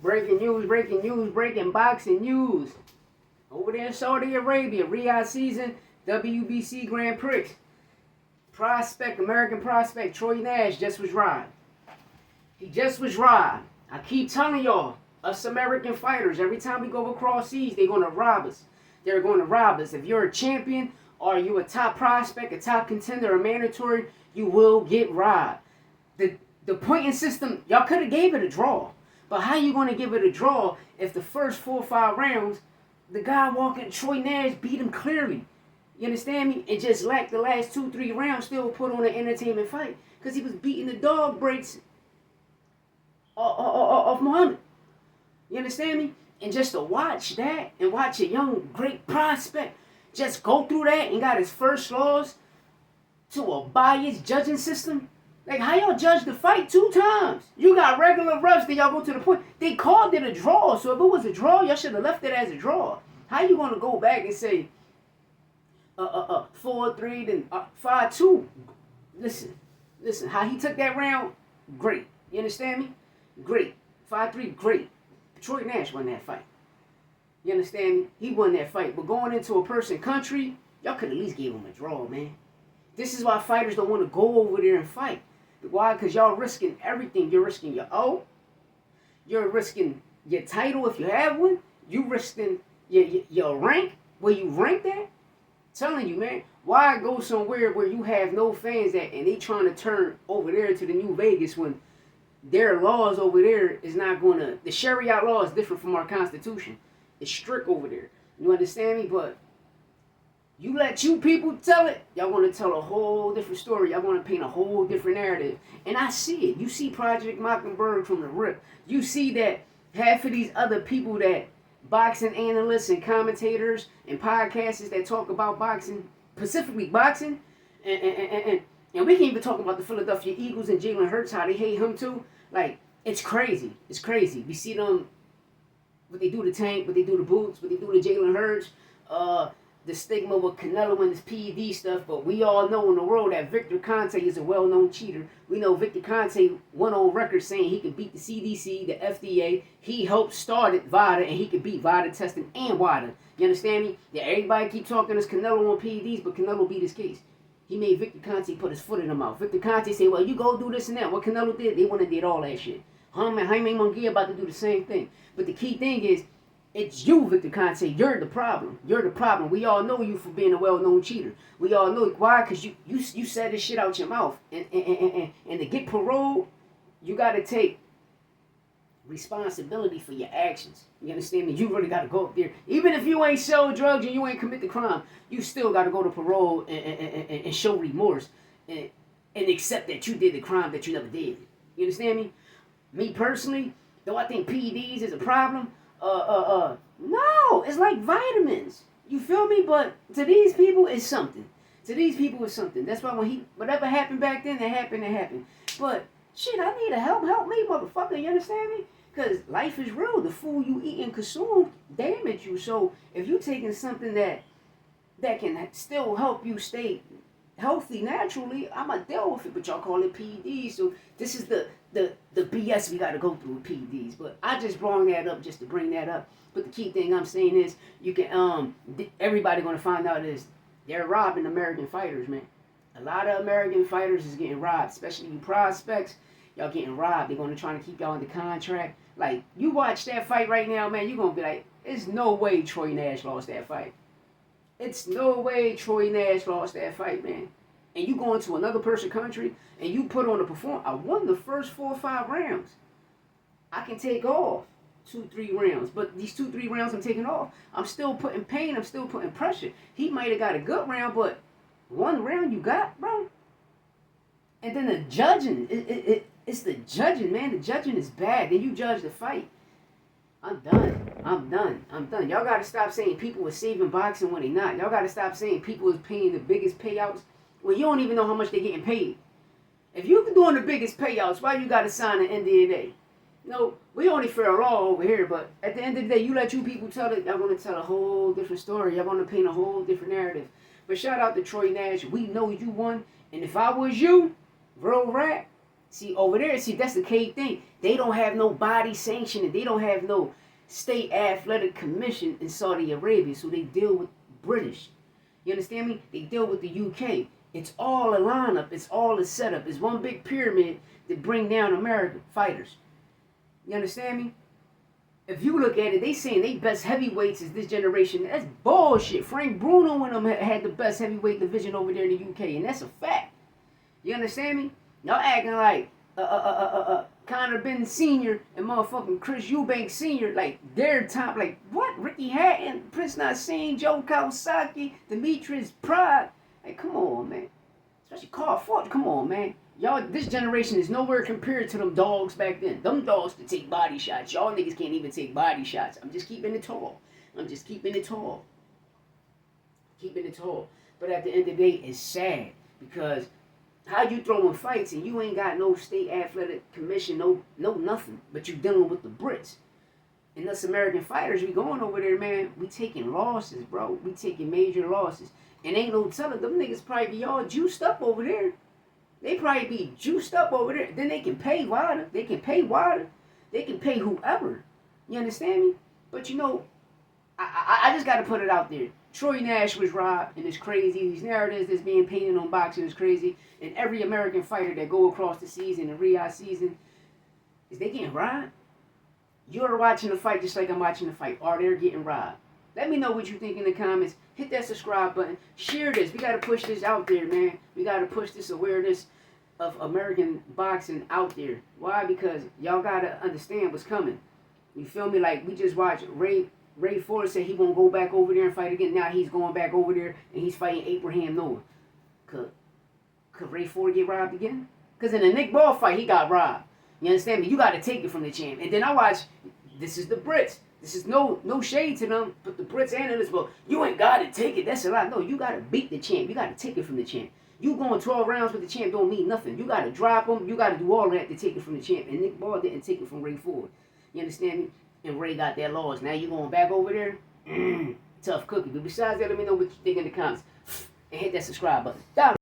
Breaking news, breaking boxing news. Over there in Saudi Arabia, Riyadh season, WBC Grand Prix. American prospect, Troy Nash just was robbed. He just was robbed. I keep telling y'all, us American fighters, every time we go across seas, they're going to rob us. They're going to rob us. If you're a champion or you a top prospect, a top contender, a mandatory, you will get robbed. The pointing system, y'all could have gave it a draw. But how you going to give it a draw if the first 4 or 5 rounds, the guy walking, Troy Nash, beat him clearly? You understand me? And just like the last 2, 3 rounds, still put on an entertainment fight. Because he was beating the dog breaks of Muhammad. You understand me? And just to watch that and watch a young, great prospect just go through that and got his first loss to a biased judging system. Like, how y'all judge the fight 2 times? You got regular refs, then y'all go to the point. They called it a draw, so if it was a draw, y'all should have left it as a draw. How you gonna go back and say 4-3, then 5-2? Listen, how he took that round, great. You understand me? Great. 5-3, great. Troy Nash won that fight. You understand me? He won that fight. But going into a person country, y'all could at least give him a draw, man. This is why fighters don't want to go over there and fight. Why? Because y'all risking everything. You're risking your you're risking your title if you have one. You risking your rank, where you ranked at. Telling you, man, why go somewhere where you have no fans at and they trying to turn over there to the New Vegas when their laws over there is not going to... The Sharia law is different from our Constitution. It's strict over there. You understand me? But you let you people tell it, y'all want to tell a whole different story. Y'all want to paint a whole different narrative. And I see it. You see Project Mockingbird from the rip. You see that half of these other people that boxing analysts and commentators and podcasters that talk about boxing, specifically boxing, and we can even talk about the Philadelphia Eagles and Jalen Hurts, how they hate him too. Like, it's crazy. It's crazy. We see them, what they do to Tank, what they do to Boots, what they do to Jalen Hurts, the stigma with Canelo and this PED stuff, but we all know in the world that Victor Conte is a well-known cheater. We know Victor Conte went on record saying he can beat the CDC, the FDA. He helped start it, VADA, and he could beat VADA testing and WADA. You understand me? Yeah, everybody keep talking this Canelo on PEDs, but Canelo beat his case. He made Victor Conte put his foot in the mouth. Victor Conte said, well, you go do this and that. What Canelo did, they went and did all that shit. Jaime Munguia about to do the same thing. But the key thing is, it's you, Victor Conte. You're the problem. You're the problem. We all know you for being a well-known cheater. We all know why, because you said this shit out your mouth. And to get parole, you got to take responsibility for your actions. You understand me? You really got to go up there. Even if you ain't sell drugs and you ain't commit the crime, you still got to go to parole and show remorse and accept that you did the crime that you never did. You understand me? Me personally, though I think PEDs is a problem, no, it's like vitamins. You feel me? But to these people, it's something. To these people, it's something. That's why whatever happened back then, it happened. But shit, I need a help me, motherfucker. You understand me? Because life is real. The food you eat and consume damage you. So if you taking something that can still help you stay healthy naturally, I'ma deal with it. But y'all call it PEDs. So this is the BS we got to go through with PEDs. But I just brought that up just to bring that up. But the key thing I'm saying is, you can everybody gonna find out is they're robbing American fighters, man. A lot of American fighters is getting robbed, especially you prospects. Y'all getting robbed. They're gonna try to keep y'all under contract. Like, you watch that fight right now, man, you're gonna be like, there's no way Troy Nash lost that fight. It's no way Troy Nash lost that fight, man. And you go into another person's country and you put on a performance. I won the first 4 or 5 rounds. I can take off 2, 3 rounds. But these 2, 3 rounds I'm taking off, I'm still putting pain. I'm still putting pressure. He might have got a good round, but 1 round you got, bro. And then the judging. It's the judging, man. The judging is bad. Then you judge the fight. I'm done. Y'all got to stop saying people are saving boxing when they not. Y'all got to stop saying people is paying the biggest payouts when you don't even know how much they're getting paid. If you're doing the biggest payouts, why you got to sign an NDA? No, we only fair law over here, but at the end of the day, you let you people tell it, y'all going to tell a whole different story. Y'all going to paint a whole different narrative. But shout out to Troy Nash. We know you won. And if I was you, real rat, See, over there, that's the key thing. They don't have no body sanctioning. They don't have no state athletic commission in Saudi Arabia, so they deal with British. You understand me? They deal with the UK. It's all a lineup. It's all a setup. It's one big pyramid to bring down American fighters. You understand me? If you look at it, they saying they best heavyweights is this generation. That's bullshit. Frank Bruno and them had the best heavyweight division over there in the UK, and that's a fact. You understand me? Y'all acting like Conor Benn Sr. and motherfucking Chris Eubank Sr. like they're top. Like what? Ricky Hatton, Prince Nassim, Joe Kawasaki, Demetrius Pride. Like come on, man. Especially Carl Ford. Come on, man. Y'all, this generation is nowhere compared to them dogs back then. Them dogs could take body shots. Y'all niggas can't even take body shots. I'm just keeping it tall. Keeping it tall. But at the end of the day, it's sad because how you throwing fights and you ain't got no state athletic commission, no nothing. But you dealing with the Brits. And us American fighters, we going over there, man. We taking losses, bro. We taking major losses. And ain't no telling them niggas probably be all juiced up over there. They probably be juiced up over there. Then they can pay Wilder. They can pay whoever. You understand me? But you know, I just got to put it out there. Troy Nash was robbed, and it's crazy. These narratives that's being painted on boxing is crazy. And every American fighter that go across the season, the Riyadh season, is they getting robbed? You're watching the fight just like I'm watching the fight. Are they getting robbed? Let me know what you think in the comments. Hit that subscribe button. Share this. We got to push this out there, man. We got to push this awareness of American boxing out there. Why? Because y'all got to understand what's coming. You feel me? Like, we just watched Ray Ford say he won't go back over there and fight again. Now he's going back over there and he's fighting Abraham Noah. Could Ray Ford get robbed again? Because in the Nick Ball fight, he got robbed. You understand me? You got to take it from the champ. And then I watch, this is the Brits. This is no shade to them, but the Brits analysts, well, you ain't got to take it. That's a lot. No, you got to beat the champ. You got to take it from the champ. You going 12 rounds with the champ don't mean nothing. You got to drop him. You got to do all that to take it from the champ. And Nick Ball didn't take it from Ray Ford. You understand me? And Ray got that loss. Now you going back over there? Tough cookie. But besides that, let me know what you think in the comments. And hit that subscribe button.